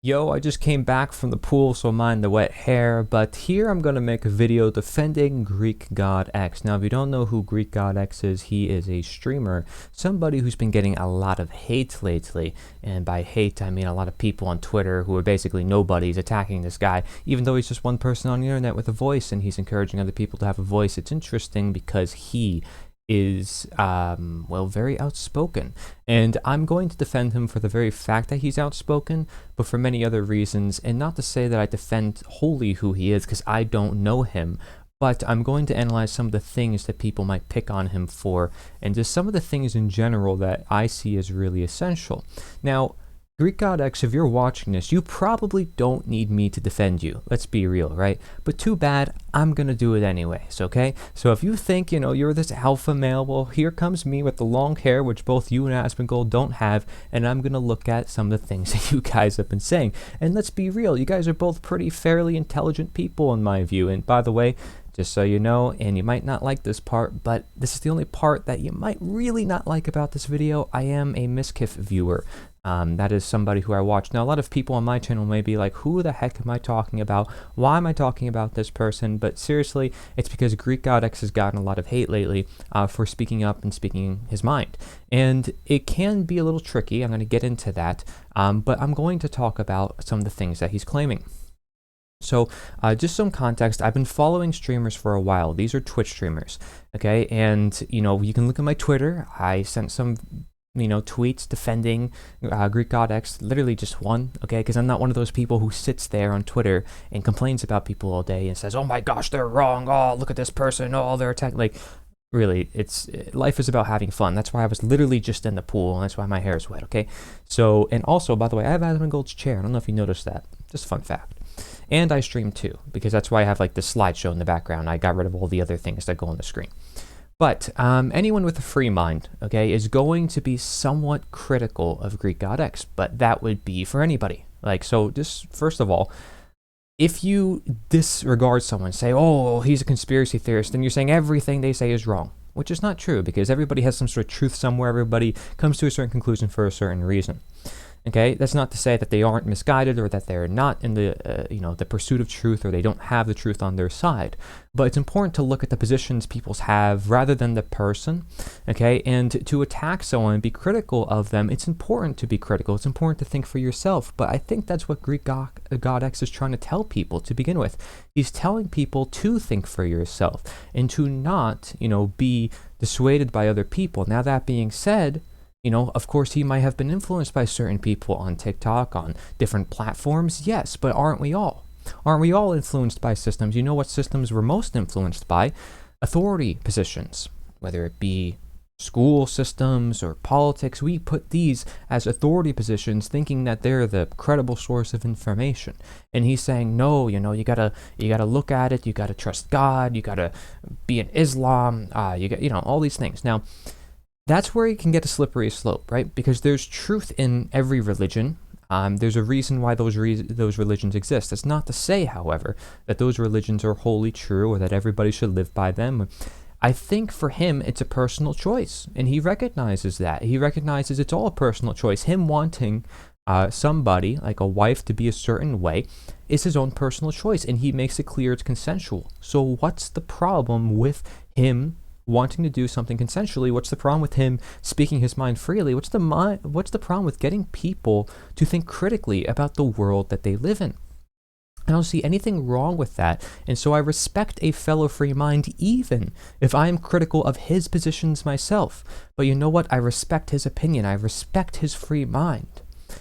Yo, I just came back from the pool, so mind the wet hair, but here I'm going to make a video defending Greekgodx. Now, if you don't know who Greekgodx is, he is a streamer, somebody who's been getting a lot of hate lately, and by hate, I mean a lot of people on Twitter who are basically nobodies attacking this guy, even though he's just one person on the internet with a voice, and he's encouraging other people to have a voice. It's interesting because he is, well, very outspoken. And I'm going to defend him for the very fact that he's outspoken, but for many other reasons. And not to say that I defend wholly who he is, because I don't know him. But I'm going to analyze some of the things that people might pick on him for, and just some of the things in general that I see as really essential. Now, Greekgodx, if you're watching this, you probably don't need me to defend you. Let's be real, right? But too bad, I'm gonna do it anyways, okay? So if you think, you're this alpha male, well, here comes me with the long hair, which both you and Asmongold don't have, and I'm gonna look at some of the things that you guys have been saying. And let's be real, you guys are both pretty fairly intelligent people in my view. And by the way, just so you know, and you might not like this part, but this is the only part that you might really not like about this video. I am a Miskiff viewer. That is somebody who I watch. Now, a lot of people on my channel may be like, who the heck am I talking about? Why am I talking about this person? But seriously, it's because Greekgodx has gotten a lot of hate lately for speaking up and speaking his mind. And it can be a little tricky. I'm going to get into that. But I'm going to talk about some of the things that he's claiming. So just some context, I've been following streamers for a while. These are Twitch streamers, okay? And, you can look at my Twitter. I sent some tweets defending Greekgodx, literally just one, okay? Because I'm not one of those people who sits there on Twitter and complains about people all day and says, oh my gosh, they're wrong, oh, look at this person, oh, they're attacking. Like, really, life is about having fun. That's why I was literally just in the pool, and that's why my hair is wet, okay? So, and also, by the way, I have Asmongold's chair. I don't know if you noticed that. Just a fun fact. And I stream too, because that's why I have like this slideshow in the background. I got rid of all the other things that go on the screen. But anyone with a free mind, okay, is going to be somewhat critical of Greekgodx, but that would be for anybody. Like, so just first of all, if you disregard someone, say, oh, he's a conspiracy theorist, then you're saying everything they say is wrong, which is not true, because everybody has some sort of truth somewhere. Everybody comes to a certain conclusion for a certain reason. Okay, that's not to say that they aren't misguided or that they're not in the, the pursuit of truth, or they don't have the truth on their side. But it's important to look at the positions people have rather than the person, okay? And to attack someone and be critical of them, it's important to be critical. It's important to think for yourself. But I think that's what Greekgodx is trying to tell people to begin with. He's telling people to think for yourself and to not, be dissuaded by other people. Now, that being said, of course, he might have been influenced by certain people on TikTok, on different platforms. Yes, but aren't we all? Aren't we all influenced by systems? You know what systems we're most influenced by? Authority positions, whether it be school systems or politics. We put these as authority positions thinking that they're the credible source of information. And he's saying, no, you gotta look at it. You gotta trust God. You gotta be in Islam. All these things. Now, that's where you can get a slippery slope, right? Because there's truth in every religion. There's a reason why those religions exist. That's not to say, however, that those religions are wholly true or that everybody should live by them. I think for him, it's a personal choice, and he recognizes that. He recognizes it's all a personal choice. Him wanting somebody, like a wife, to be a certain way is his own personal choice, and he makes it clear it's consensual. So what's the problem with him wanting to do something consensually? What's the problem with him speaking his mind freely? What's the problem with getting people to think critically about the world that they live in? I don't see anything wrong with that, and so I respect a fellow free mind even if I am critical of his positions myself. But you know what? I respect his opinion. I respect his free mind.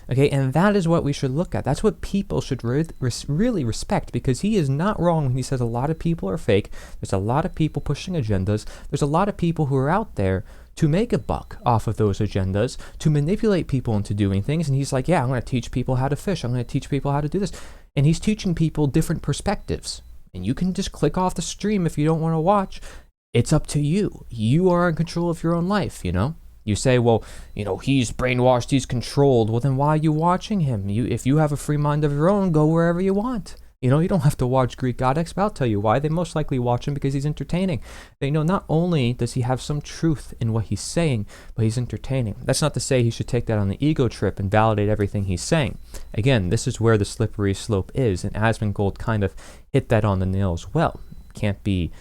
Okay, and that is what we should look at. That's what people should really respect, because he is not wrong when he says a lot of people are fake. There's a lot of people pushing agendas. There's a lot of people who are out there to make a buck off of those agendas, to manipulate people into doing things. And he's like, yeah, I'm going to teach people how to fish. I'm going to teach people how to do this. And he's teaching people different perspectives. And you can just click off the stream if you don't want to watch. It's up to you. You are in control of your own life, You say, well, he's brainwashed, he's controlled. Well, then why are you watching him? If you have a free mind of your own, go wherever you want. You don't have to watch Greekgodx, but I'll tell you why. They most likely watch him because he's entertaining. They know not only does he have some truth in what he's saying, but he's entertaining. That's not to say he should take that on the ego trip and validate everything he's saying. again, this is where the slippery slope is, and Asmongold kind of hit that on the nail as well. Can't be,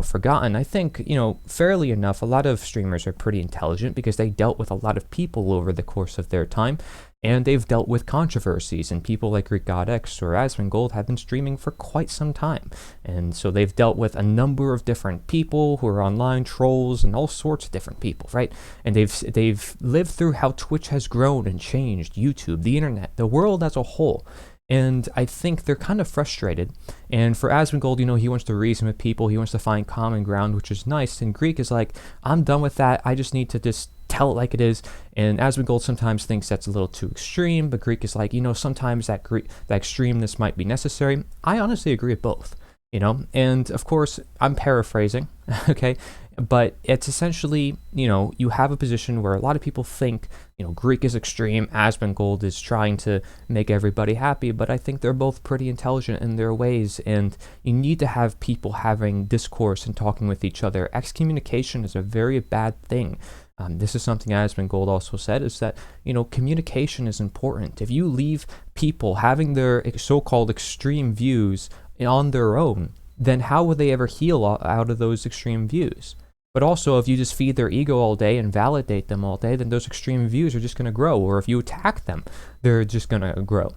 forgotten. I think, fairly enough, a lot of streamers are pretty intelligent because they dealt with a lot of people over the course of their time, and they've dealt with controversies, and people like Greekgodx or Asmongold have been streaming for quite some time, and so they've dealt with a number of different people who are online, trolls, and all sorts of different people, right? And they've lived through how Twitch has grown and changed, YouTube, the internet, the world as a whole. And I think they're kind of frustrated. And for Asmongold, he wants to reason with people. He wants to find common ground, which is nice. And Greek is like, I'm done with that. I just need to just tell it like it is. And Asmongold sometimes thinks that's a little too extreme. But Greek is like, sometimes that extremeness might be necessary. I honestly agree with both. And of course, I'm paraphrasing, okay? But it's essentially, you have a position where a lot of people think, Greek is extreme, Asmongold is trying to make everybody happy, but I think they're both pretty intelligent in their ways, and you need to have people having discourse and talking with each other. Excommunication is a very bad thing. This is something Asmongold also said, is that, communication is important. If you leave people having their so-called extreme views on their own, then how will they ever heal out of those extreme views? But also, if you just feed their ego all day and validate them all day, then those extreme views are just going to grow. Or if you attack them, they're just going to grow.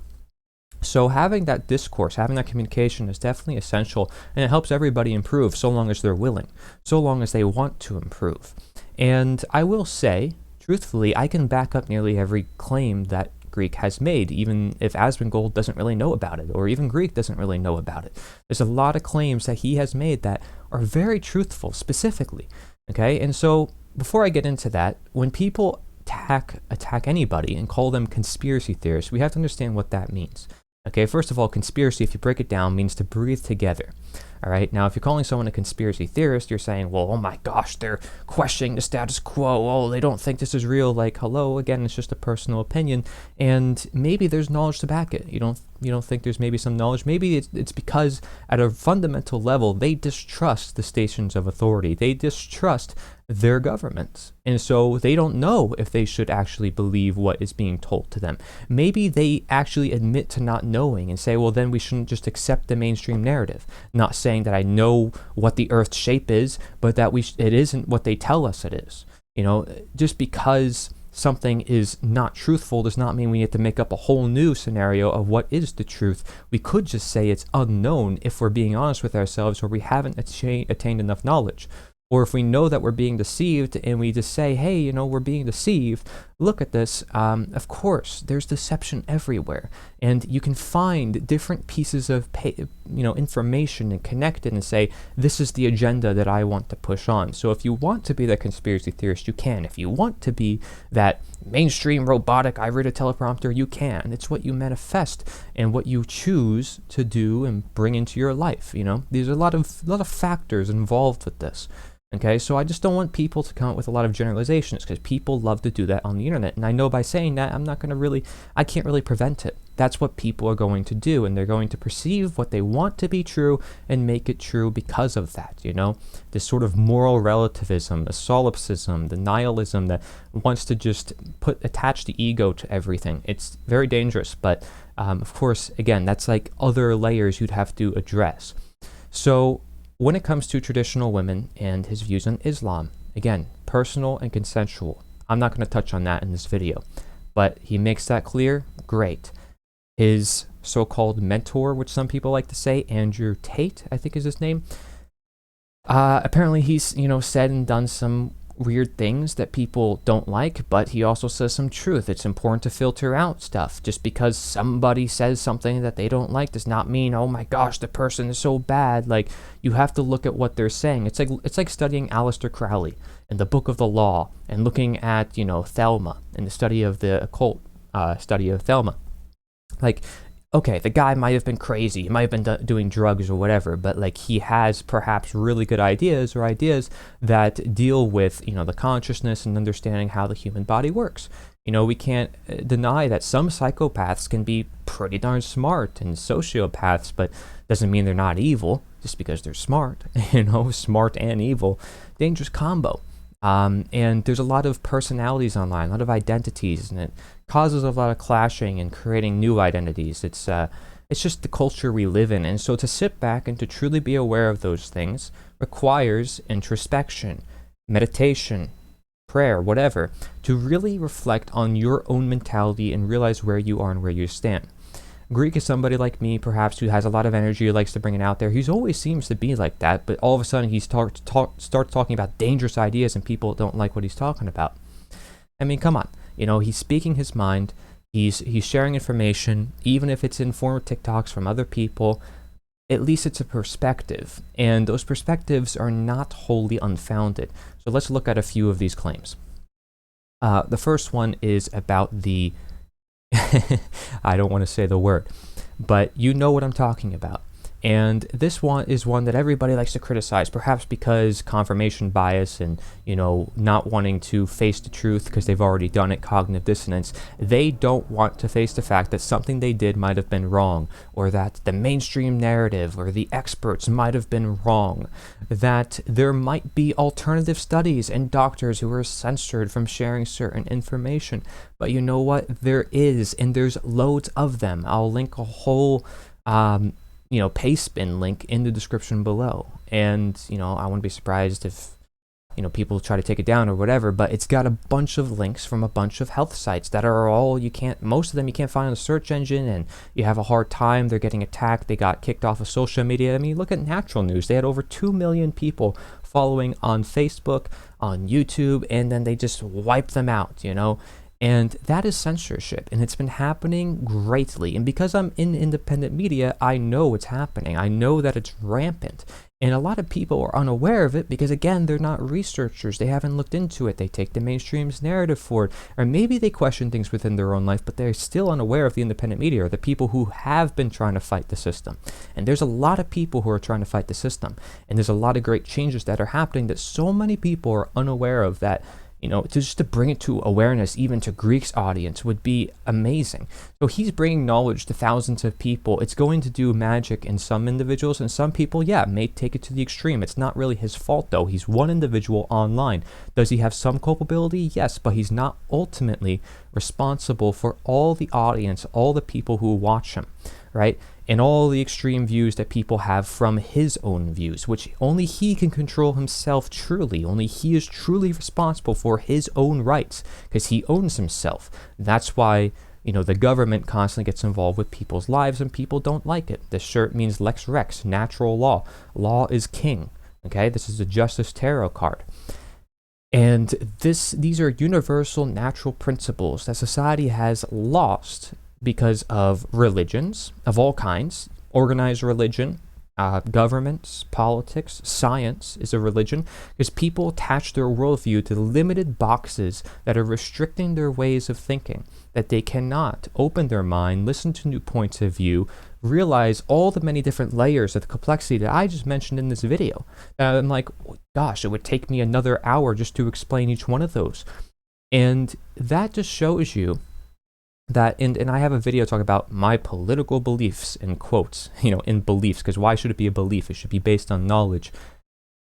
So having that discourse, having that communication is definitely essential, and it helps everybody improve so long as they're willing, so long as they want to improve. And I will say, truthfully, I can back up nearly every claim that Greek has made, even if Asmongold doesn't really know about it, or even Greek doesn't really know about it. There's a lot of claims that he has made that are very truthful, specifically, and so before I get into that, when people attack anybody and call them conspiracy theorists, we have to understand what that means. Okay, first of all, conspiracy, if you break it down, means to breathe together. All right, now if you're calling someone a conspiracy theorist, you're saying, well, oh my gosh, they're questioning the status quo. Oh, they don't think this is real. Like, hello, again, it's just a personal opinion, and maybe there's knowledge to back it. You don't think there's maybe some knowledge? Maybe it's because at a fundamental level, they distrust the stations of authority. They distrust their governments, and so they don't know if they should actually believe what is being told to them. Maybe they actually admit to not knowing and say, well, then we shouldn't just accept the mainstream narrative. Not saying that I know what the Earth's shape is, but that it isn't what they tell us it is. Just because something is not truthful does not mean we have to make up a whole new scenario of what is the truth. We could just say it's unknown if we're being honest with ourselves, or we haven't attained enough knowledge. Or if we know that we're being deceived and we just say, hey, we're being deceived, look at this. Of course, there's deception everywhere. And you can find different pieces of information and connect it and say, this is the agenda that I want to push on. So if you want to be that conspiracy theorist, you can. If you want to be that mainstream robotic, I read a teleprompter, you can. It's what you manifest and what you choose to do and bring into your life. There's a lot of factors involved with this. Okay, so I just don't want people to come up with a lot of generalizations, because people love to do that on the internet. And I know by saying that, I can't really prevent it. That's what people are going to do, and they're going to perceive what they want to be true and make it true because of that, This sort of moral relativism, the solipsism, the nihilism that wants to just attach the ego to everything. It's very dangerous, but of course, again, that's like other layers you'd have to address. So when it comes to traditional women and his views on Islam, again, personal and consensual. I'm not going to touch on that in this video, but he makes that clear. Great. His so-called mentor, which some people like to say, Andrew Tate, I think is his name. Apparently he's, said and done some weird things that people don't like, but he also says some truth. It's important to filter out stuff. Just because somebody says something that they don't like does not mean, oh my gosh, the person is so bad. Like, you have to look at what they're saying. It's like studying Aleister Crowley and the Book of the Law, and looking at, Thelma and the study of the occult, study of Thelma. Like, okay, the guy might have been crazy, he might have been doing drugs or whatever, but like, he has perhaps really good ideas, or ideas that deal with, the consciousness and understanding how the human body works. We can't deny that some psychopaths can be pretty darn smart, and sociopaths, but doesn't mean they're not evil just because they're smart. Smart and evil, dangerous combo. And there's a lot of personalities online, a lot of identities, and it causes a lot of clashing and creating new identities. It's just the culture we live in. And so to sit back and to truly be aware of those things requires introspection, meditation, prayer, whatever, to really reflect on your own mentality and realize where you are and where you stand. Greek is somebody like me, perhaps, who has a lot of energy, who likes to bring it out there. He always seems to be like that, but all of a sudden he starts talking about dangerous ideas and people don't like what he's talking about. I mean, come on. You know, he's speaking his mind. He's sharing information, even if it's in form of TikToks from other people. At least it's a perspective, and those perspectives are not wholly unfounded. So let's look at a few of these claims. The first one is about the I don't want to say the word, but you know what I'm talking about. And this one is one that everybody likes to criticize, perhaps because confirmation bias and, you know, not wanting to face the truth because they've already done it, cognitive dissonance. They don't want to face the fact that something they did might have been wrong, or that the mainstream narrative or the experts might have been wrong, that there might be alternative studies and doctors who are censored from sharing certain information. But you know what? There is, and there's loads of them. I'll link a whole Payspin link in the description below. And, you know, I wouldn't be surprised if, you know, people try to take it down or whatever, but it's got a bunch of links from a bunch of health sites that are all, most of them you can't find on the search engine, and you have a hard time. They're getting attacked. They got kicked off of social media. I mean, look at Natural News. They had over 2 million people following on Facebook, on YouTube, and then they just wiped them out, you know? And that is censorship, and it's been happening greatly. And because I'm in independent media, I know what's happening. I know that it's rampant. And a lot of people are unaware of it because, again, they're not researchers. They haven't looked into it. They take the mainstream's narrative for it. Or maybe they question things within their own life, but they're still unaware of the independent media, or the people who have been trying to fight the system. And there's a lot of people who are trying to fight the system. And there's a lot of great changes that are happening that so many people are unaware of, that, you know, just to bring it to awareness, even to Greek's audience, would be amazing. So he's bringing knowledge to thousands of people. It's going to do magic in some individuals, and some people, yeah, may take it to the extreme. It's not really his fault, though. He's one individual online. Does he have some culpability? Yes, but he's not ultimately responsible for all the audience, all the people who watch him, right? And all the extreme views that people have from his own views, which only he can control himself truly. Only he is truly responsible for his own rights, because he owns himself. That's why, you know, the government constantly gets involved with people's lives, and people don't like it. This shirt means Lex Rex, natural law. Law is king. Okay, this is a Justice Tarot card. And these are universal natural principles that society has lost because of religions of all kinds, organized religion, governments, politics, science is a religion, because people attach their worldview to limited boxes that are restricting their ways of thinking, that they cannot open their mind, listen to new points of view, realize all the many different layers of the complexity that I just mentioned in this video. I'm like, gosh, it would take me another hour just to explain each one of those. And that just shows you that, and I have a video talking about my political beliefs, in quotes, you know, in beliefs, because why should it be a belief? It should be based on knowledge.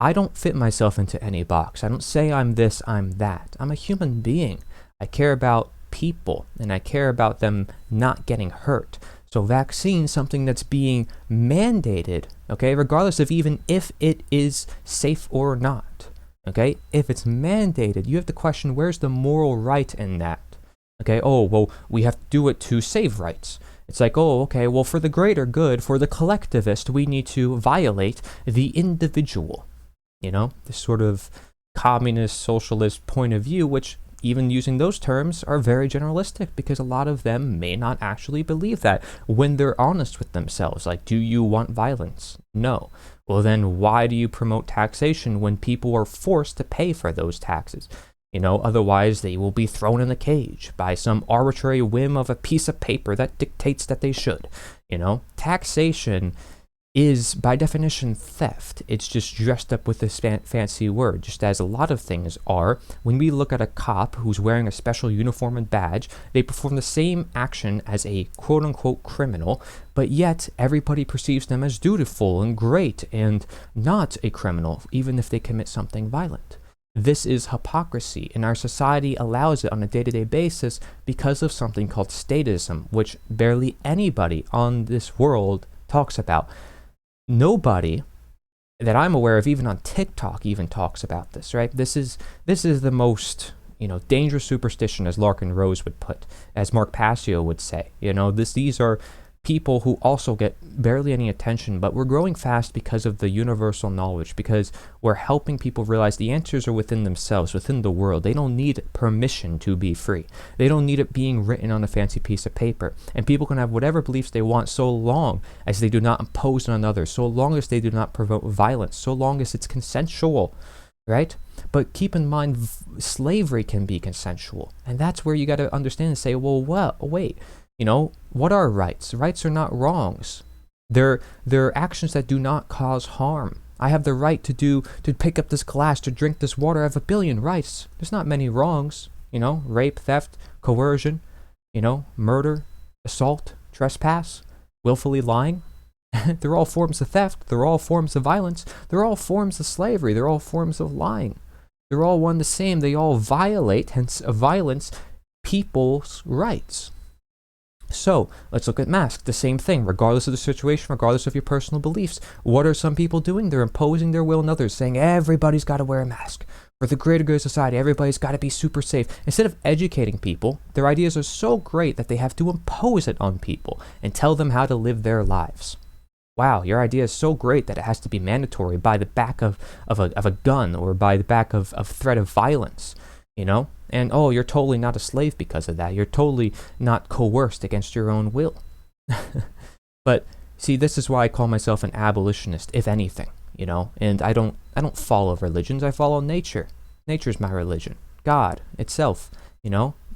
I don't fit myself into any box. I don't say I'm this, I'm that. I'm a human being. I care about people, and I care about them not getting hurt. So vaccine, something that's being mandated, okay, regardless of even if it is safe or not, okay? If it's mandated, you have to question, where's the moral right in that? Okay, oh, well, we have to do it to save rights. It's like, oh, okay, well, for the greater good, for the collectivist, we need to violate the individual. You know, this sort of communist, socialist point of view, which, even using those terms, are very generalistic, because a lot of them may not actually believe that when they're honest with themselves. Like, do you want violence? No. Well, then why do you promote taxation when people are forced to pay for those taxes? You know, otherwise they will be thrown in a cage by some arbitrary whim of a piece of paper that dictates that they should. You know, taxation is by definition theft. It's just dressed up with this fancy word, just as a lot of things are. When we look at a cop who's wearing a special uniform and badge, they perform the same action as a quote-unquote criminal, but yet everybody perceives them as dutiful and great and not a criminal, even if they commit something violent. This is hypocrisy, and our society allows it on a day-to-day basis because of something called statism, which barely anybody on this world talks about. Nobody that I'm aware of, even on TikTok, even talks about this, right? This is the most, dangerous superstition, as Larkin Rose would put, as Mark Passio would say. These are people who also get barely any attention, but we're growing fast because of the universal knowledge, because we're helping people realize the answers are within themselves, within the world. They don't need permission to be free. They don't need it being written on a fancy piece of paper. And people can have whatever beliefs they want so long as they do not impose on others, so long as they do not provoke violence, so long as it's consensual, right? But keep in mind, slavery can be consensual. And that's where you got to understand and say, well, wait. What are rights? Rights are not wrongs. They're actions that do not cause harm. I have the right to pick up this glass, to drink this water. I have a billion rights. There's not many wrongs. Rape, theft, coercion, murder, assault, trespass, willfully lying. They're all forms of theft. They're all forms of violence. They're all forms of slavery. They're all forms of lying. They're all one the same. They all violate, hence violence, people's rights. So let's look at masks. The same thing, regardless of the situation, regardless of your personal beliefs. What are some people doing? They're imposing their will on others, saying everybody's got to wear a mask. For the greater good of society, everybody's got to be super safe. Instead of educating people, their ideas are so great that they have to impose it on people and tell them how to live their lives. Wow, your idea is so great that it has to be mandatory by the back of a gun or by the back of threat of violence, And, oh, you're totally not a slave because of that. You're totally not coerced against your own will. But, see, this is why I call myself an abolitionist, if anything, And I don't follow religions. I follow nature. Nature's my religion. God itself,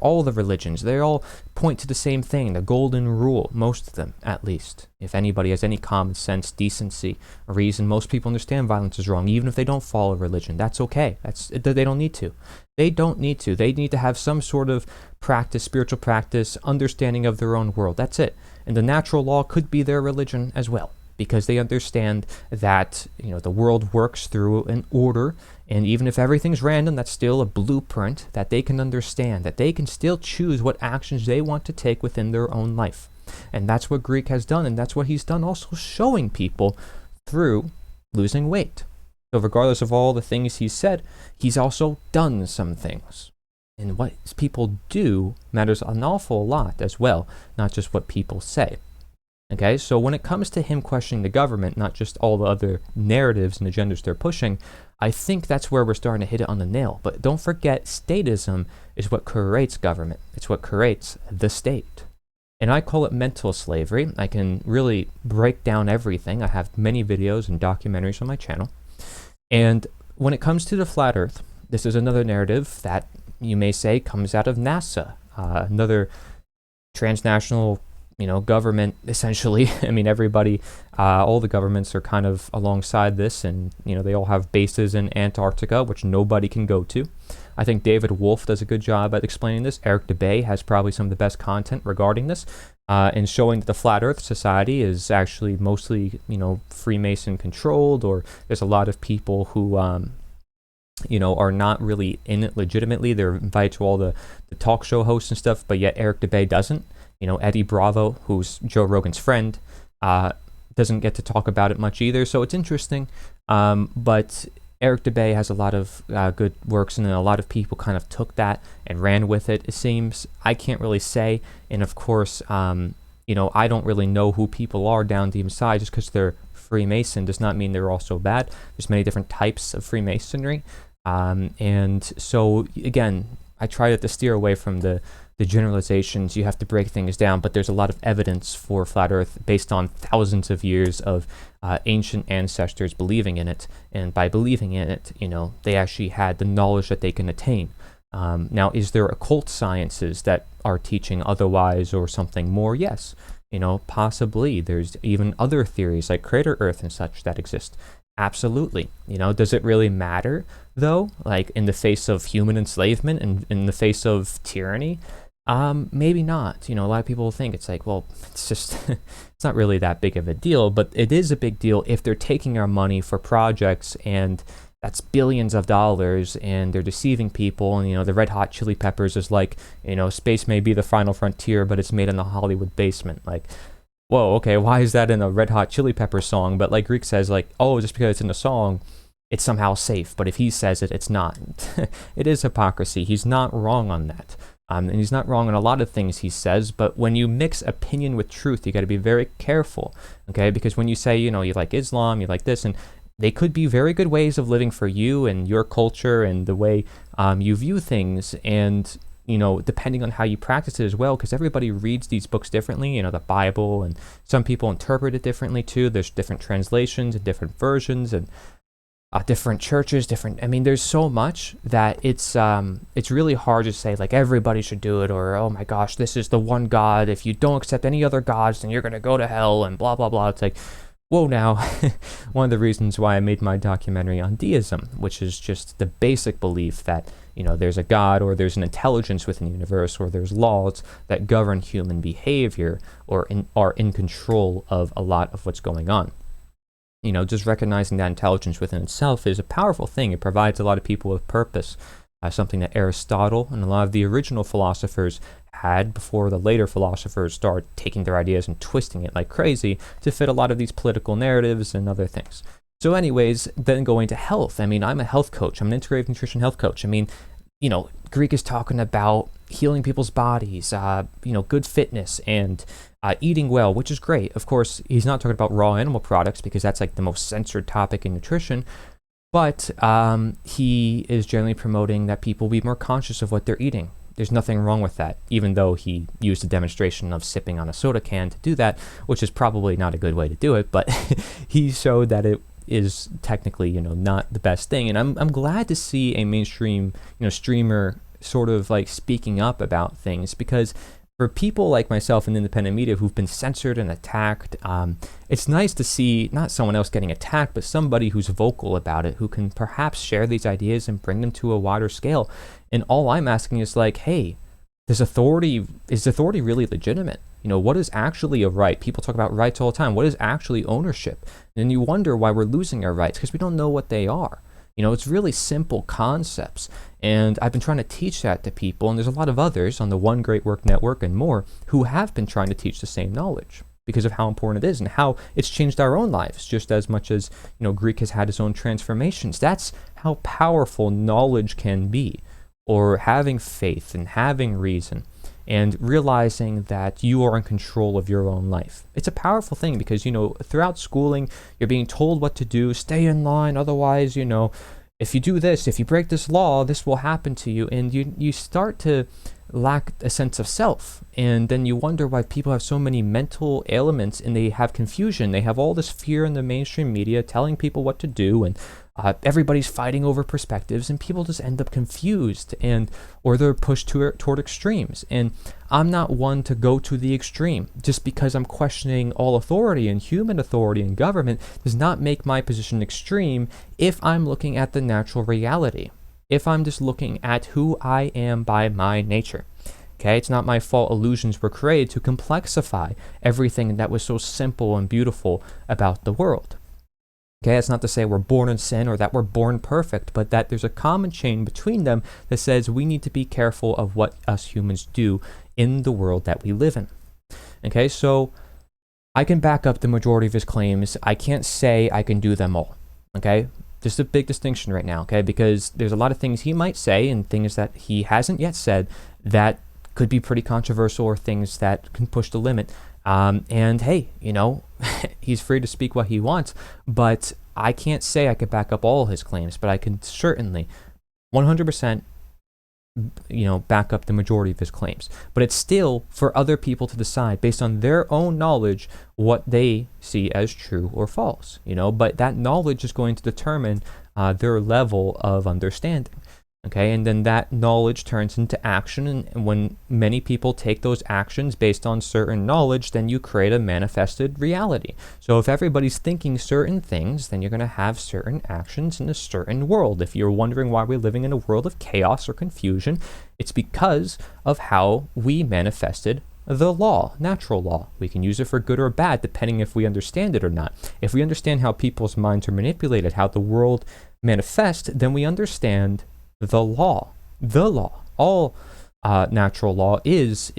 All the religions, they all point to the same thing, the golden rule, most of them, at least. If anybody has any common sense, decency, reason, most people understand violence is wrong, even if they don't follow religion. That's okay. They don't need to. They don't need to. They need to have some sort of practice, spiritual practice, understanding of their own world. That's it. And the natural law could be their religion as well, because they understand that the world works through an order, and even if everything's random, that's still a blueprint that they can understand, that they can still choose what actions they want to take within their own life. And that's what Greek has done, and that's what he's done, also showing people through losing weight. So regardless of all the things he's said, he's also done some things. And what people do matters an awful lot as well, not just what people say. Okay, so when it comes to him questioning the government, not just all the other narratives and agendas they're pushing, I think that's where we're starting to hit it on the nail. But don't forget, statism is what creates government. It's what creates the state. And I call it mental slavery. I can really break down everything. I have many videos and documentaries on my channel. And when it comes to the flat earth, this is another narrative that you may say comes out of NASA, another transnational government, essentially. I mean, everybody, all the governments are kind of alongside this, and, they all have bases in Antarctica, which nobody can go to. I think David Wolf does a good job at explaining this. Eric DeBay has probably some of the best content regarding this, and showing that the Flat Earth Society is actually mostly, Freemason controlled, or there's a lot of people who, are not really in it legitimately. They're invited to all the talk show hosts and stuff, but yet Eric DeBay doesn't. Eddie Bravo, who's Joe Rogan's friend, doesn't get to talk about it much either. So it's interesting. But Eric DeBay has a lot of good works, and then a lot of people kind of took that and ran with it, it seems. I can't really say. And of course, I don't really know who people are down deep inside. Just because they're Freemason does not mean they're also bad. There's many different types of Freemasonry. And so, again, I try to steer away from the generalizations. You have to break things down, but there's a lot of evidence for flat earth based on thousands of years of ancient ancestors believing in it, and by believing in it, they actually had the knowledge that they can attain. Now, is there occult sciences that are teaching otherwise or something more? Yes, possibly. There's even other theories like crater earth and such that exist. Absolutely. Does it really matter, though? Like, in the face of human enslavement and in the face of tyranny? Maybe not. A lot of people think it's like, well, it's just, it's not really that big of a deal, but it is a big deal if they're taking our money for projects and, that's billions of dollars, and they're deceiving people. And, you know, the Red Hot Chili Peppers is like, you know, space may be the final frontier, but it's made in the Hollywood basement. Like, whoa, okay, why is that in a Red Hot Chili Peppers song? But like Greek says, like, oh, just because it's in a song, it's somehow safe. But if he says it, it's not. It is hypocrisy. He's not wrong on that. And he's not wrong on a lot of things he says, but when you mix opinion with truth, you got to be very careful, okay? Because when you say, you know, you like Islam, you like this, and they could be very good ways of living for you and your culture and the way you view things, and, you know, depending on how you practice it as well, because everybody reads these books differently, you know, the Bible, and some people interpret it differently too. There's different translations and different versions, and different churches, I mean, there's so much that it's really hard to say, like, everybody should do it, or, oh my gosh, this is the one God. If you don't accept any other gods, then you're going to go to hell, and blah, blah, blah. It's like, whoa, now. One of the reasons why I made my documentary on deism, which is just the basic belief that, you know, there's a God, or there's an intelligence within the universe, or there's laws that govern human behavior, or are in control of a lot of what's going on. You know, just recognizing that intelligence within itself is a powerful thing. It provides a lot of people with purpose, something that Aristotle and a lot of the original philosophers had before the later philosophers started taking their ideas and twisting it like crazy to fit a lot of these political narratives and other things. So anyways, then going to health. I mean, I'm a health coach. I'm an integrative nutrition health coach. I mean, you know, Greek is talking about healing people's bodies, you know, good fitness, and eating well, which is great. Of course, he's not talking about raw animal products because that's like the most censored topic in nutrition, but he is generally promoting that people be more conscious of what they're eating. There's nothing wrong with that, even though he used a demonstration of sipping on a soda can to do that, which is probably not a good way to do it, but he showed that it is technically, you know, not the best thing. And I'm glad to see a mainstream, you know, streamer sort of like speaking up about things, because for people like myself in independent media who've been censored and attacked, it's nice to see not someone else getting attacked, but somebody who's vocal about it, who can perhaps share these ideas and bring them to a wider scale. And all I'm asking is like, hey, is authority really legitimate? You know, what is actually a right? People talk about rights all the time. What is actually ownership? And you wonder why we're losing our rights, because we don't know what they are. You know, it's really simple concepts. And I've been trying to teach that to people, and there's a lot of others on the One Great Work Network and more who have been trying to teach the same knowledge because of how important it is and how it's changed our own lives just as much as, you know, Greek has had his own transformations. That's how powerful knowledge can be, or having faith and having reason and realizing that you are in control of your own life. It's a powerful thing because, you know, throughout schooling, you're being told what to do, stay in line, otherwise, you know, if you do this, if you break this law, this will happen to you. And you start to lack a sense of self. And then you wonder why people have so many mental ailments and they have confusion. They have all this fear in the mainstream media telling people what to do, and everybody's fighting over perspectives, and people just end up confused, or they're pushed toward extremes. And I'm not one to go to the extreme. Just because I'm questioning all authority and human authority and government does not make my position extreme if I'm looking at the natural reality, if I'm just looking at who I am by my nature. Okay, it's not my fault illusions were created to complexify everything that was so simple and beautiful about the world. Okay, that's not to say we're born in sin or that we're born perfect, but that there's a common chain between them that says we need to be careful of what us humans do in the world that we live in. Okay, so I can back up the majority of his claims. I can't say I can do them all. Okay, just a big distinction right now, okay, because there's a lot of things he might say and things that he hasn't yet said that could be pretty controversial, or things that can push the limit. And hey, you know, he's free to speak what he wants, but I can't say I could back up all his claims, but I can certainly 100%, you know, back up the majority of his claims. But it's still for other people to decide based on their own knowledge what they see as true or false, you know, but that knowledge is going to determine their level of understanding. Okay, and then that knowledge turns into action, and when many people take those actions based on certain knowledge, then you create a manifested reality. So if everybody's thinking certain things, then you're going to have certain actions in a certain world. If you're wondering why we're living in a world of chaos or confusion, it's because of how we manifested the law, natural law. We can use it for good or bad, depending if we understand it or not. If we understand how people's minds are manipulated, how the world manifests, then we understand the law. The law. All natural law is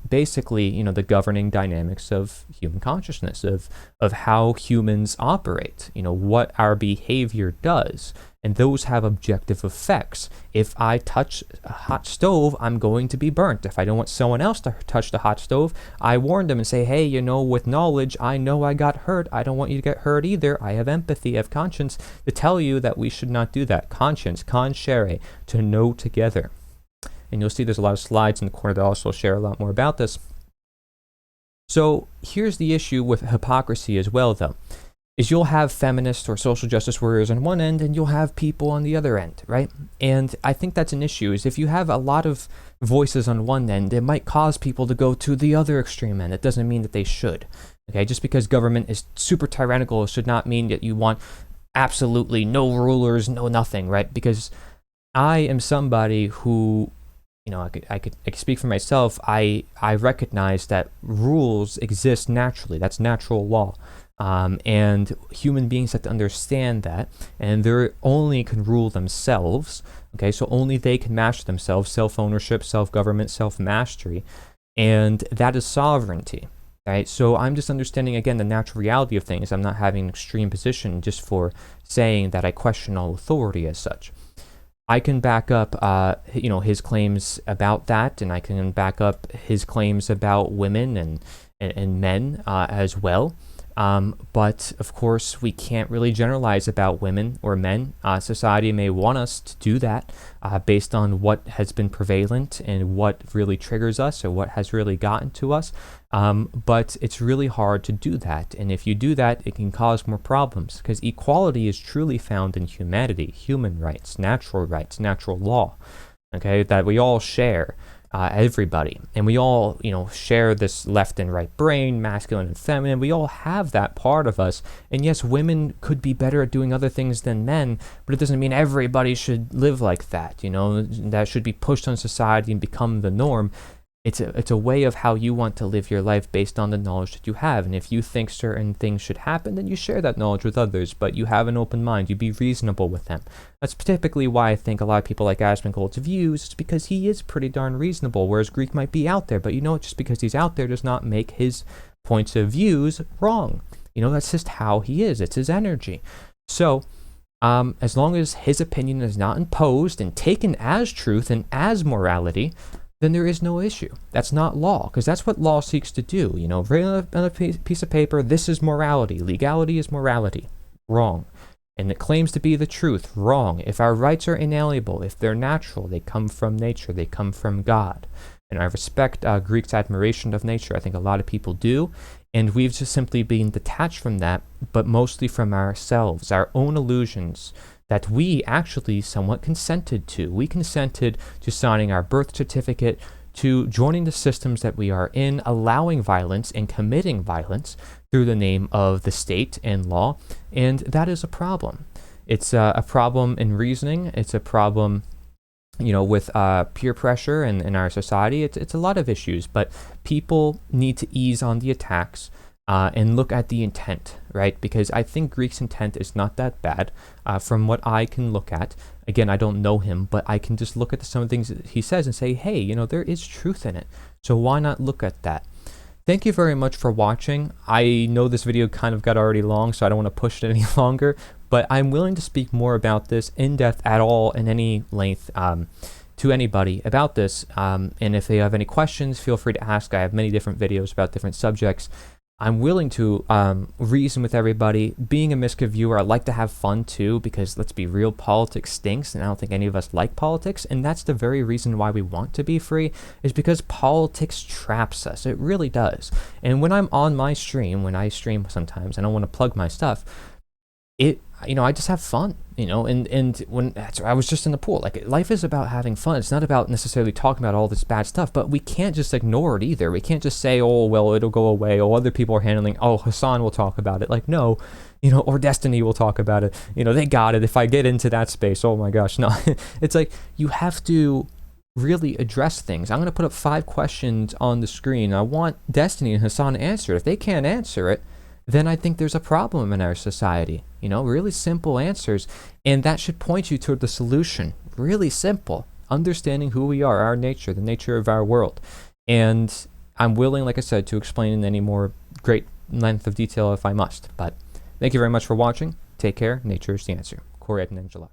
basically, you know, the governing dynamics of human consciousness, of how humans operate, you know, what our behavior does. And those have objective effects. If I touch a hot stove, I'm going to be burnt. If I don't want someone else to touch the hot stove, I warn them and say, hey, you know, with knowledge, I know I got hurt. I don't want you to get hurt either. I have empathy, I have conscience to tell you that we should not do that. Conscience, consciere, to know together. And you'll see there's a lot of slides in the corner that also share a lot more about this. So here's the issue with hypocrisy as well, though, is you'll have feminists or social justice warriors on one end, and you'll have people on the other end, right? And I think that's an issue, is if you have a lot of voices on one end, it might cause people to go to the other extreme end. It doesn't mean that they should, okay? Just because government is super tyrannical should not mean that you want absolutely no rulers, no nothing, right? Because I am somebody who, you know, I could speak for myself. I recognize that rules exist naturally. That's natural law. And human beings have to understand that, and they only can rule themselves, okay? So only they can master themselves, self-ownership, self-government, self-mastery, and that is sovereignty, right? So I'm just understanding, again, the natural reality of things. I'm not having an extreme position just for saying that I question all authority as such. I can back up, you know, his claims about that, and I can back up his claims about women and men as well. But of course, we can't really generalize about women or men. Society may want us to do that based on what has been prevalent and what really triggers us or what has really gotten to us. But it's really hard to do that. And if you do that, it can cause more problems, because equality is truly found in humanity, human rights, natural law, okay, that we all share. Everybody, and we all, you know, share this left and right brain, masculine and feminine. We all have that part of us, and yes, women could be better at doing other things than men, but it doesn't mean everybody should live like that, you know. That should be pushed on society and become the norm. It's a way of how you want to live your life based on the knowledge that you have. And if you think certain things should happen, then you share that knowledge with others, but you have an open mind. You be reasonable with them. That's typically why I think a lot of people like Asmongold's views. It's because he is pretty darn reasonable, whereas Greek might be out there. But you know, just because he's out there does not make his points of views wrong. You know, that's just how he is. It's his energy. So as long as his opinion is not imposed and taken as truth and as morality, then there is no issue. That's not law, because that's what law seeks to do. You know, written on a piece of paper, this is morality. Legality is morality. Wrong. And it claims to be the truth. Wrong. If our rights are inalienable, if they're natural, they come from nature, they come from God. And I respect Greek's admiration of nature. I think a lot of people do. And we've just simply been detached from that, but mostly from ourselves, our own illusions that we actually somewhat consented to. We consented to signing our birth certificate, to joining the systems that we are in, allowing violence and committing violence through the name of the state and law, and that is a problem. It's a problem in reasoning. It's a problem, you know, with peer pressure in our society. It's a lot of issues, but people need to ease on the attacks and look at the intent, right? Because I think Greek's intent is not that bad from what I can look at. Again, I don't know him, but I can just look at some of the things that he says and say, hey, you know, there is truth in it. So why not look at that? Thank you very much for watching. I know this video kind of got already long, so I don't want to push it any longer, but I'm willing to speak more about this in depth at all in any length to anybody about this. And if they have any questions, feel free to ask. I have many different videos about different subjects. I'm willing to reason with everybody. Being a Miska viewer, I like to have fun too, because let's be real, politics stinks, and I don't think any of us like politics, and that's the very reason why we want to be free, is because politics traps us. It really does. And when I'm on my stream, when I stream sometimes, I don't want to plug my stuff, you know, I just have fun, you know, and when I was just in the pool, like, life is about having fun. It's not about necessarily talking about all this bad stuff, but we can't just ignore it either. We can't just say, oh, well, it'll go away. Oh, other people are handling, oh, Hassan will talk about it. Like, no, you know, or Destiny will talk about it. You know, they got it. If I get into that space, oh my gosh, no. It's like, you have to really address things. I'm going to put up 5 questions on the screen. I want Destiny and Hassan to answer it. If they can't answer it, then I think there's a problem in our society. You know, really simple answers, and that should point you toward the solution. Really simple. Understanding who we are, our nature, the nature of our world. And I'm willing, like I said, to explain in any more great length of detail if I must. But thank you very much for watching. Take care. Nature is the answer. Correct and Angela.